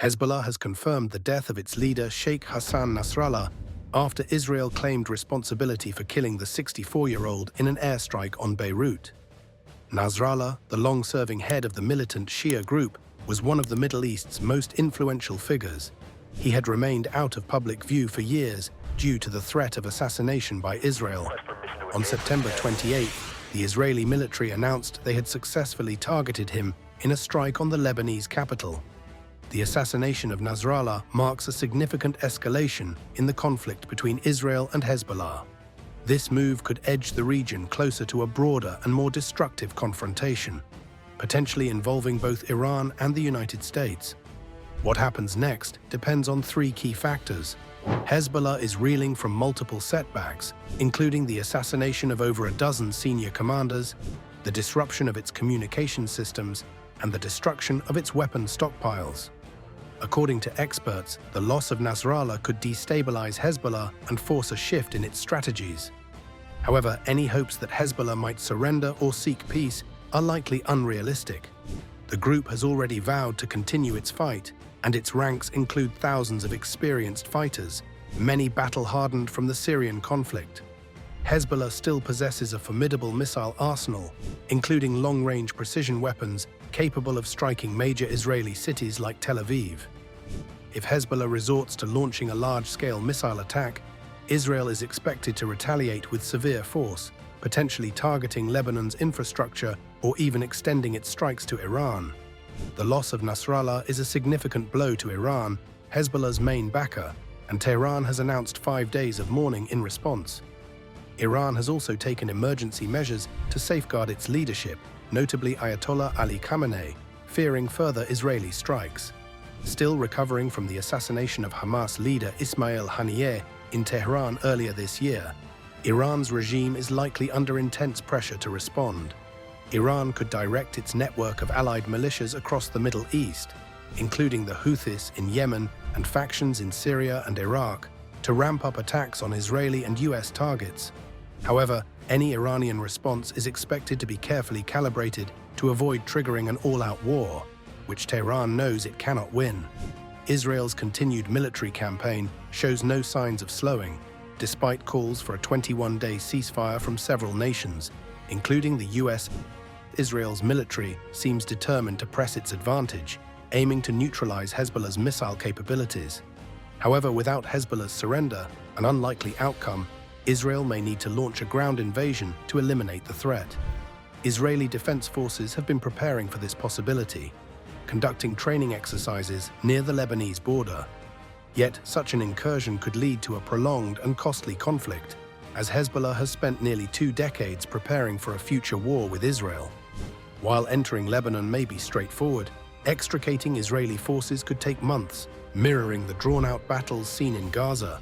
Hezbollah has confirmed the death of its leader Sheikh Hassan Nasrallah after Israel claimed responsibility for killing the 64-year-old in an airstrike on Beirut. Nasrallah, the long-serving head of the militant Shia group, was one of the Middle East's most influential figures. He had remained out of public view for years due to the threat of assassination by Israel. On September 28, the Israeli military announced they had successfully targeted him in a strike on the Lebanese capital. The assassination of Nasrallah marks a significant escalation in the conflict between Israel and Hezbollah. This move could edge the region closer to a broader and more destructive confrontation, potentially involving both Iran and the United States. What happens next depends on three key factors. Hezbollah is reeling from multiple setbacks, including the assassination of over a dozen senior commanders, the disruption of its communication systems, and the destruction of its weapon stockpiles. According to experts, the loss of Nasrallah could destabilize Hezbollah and force a shift in its strategies. However, any hopes that Hezbollah might surrender or seek peace are likely unrealistic. The group has already vowed to continue its fight, and its ranks include thousands of experienced fighters, many battle-hardened from the Syrian conflict. Hezbollah still possesses a formidable missile arsenal, including long-range precision weapons capable of striking major Israeli cities like Tel Aviv. If Hezbollah resorts to launching a large-scale missile attack, Israel is expected to retaliate with severe force, potentially targeting Lebanon's infrastructure or even extending its strikes to Iran. The loss of Nasrallah is a significant blow to Iran, Hezbollah's main backer, and Tehran has announced 5 days of mourning in response. Iran has also taken emergency measures to safeguard its leadership, notably Ayatollah Ali Khamenei, fearing further Israeli strikes. Still recovering from the assassination of Hamas leader Ismail Haniyeh in Tehran earlier this year, Iran's regime is likely under intense pressure to respond. Iran could direct its network of allied militias across the Middle East, including the Houthis in Yemen and factions in Syria and Iraq, to ramp up attacks on Israeli and US targets. However, any Iranian response is expected to be carefully calibrated to avoid triggering an all-out war, which Tehran knows it cannot win. Israel's continued military campaign shows no signs of slowing, despite calls for a 21-day ceasefire from several nations, including the US. Israel's military seems determined to press its advantage, aiming to neutralize Hezbollah's missile capabilities. However, without Hezbollah's surrender, an unlikely outcome, Israel may need to launch a ground invasion to eliminate the threat. Israeli defense forces have been preparing for this possibility, conducting training exercises near the Lebanese border. Yet, such an incursion could lead to a prolonged and costly conflict, as Hezbollah has spent nearly 2 decades preparing for a future war with Israel. While entering Lebanon may be straightforward, extricating Israeli forces could take months, mirroring the drawn-out battles seen in Gaza.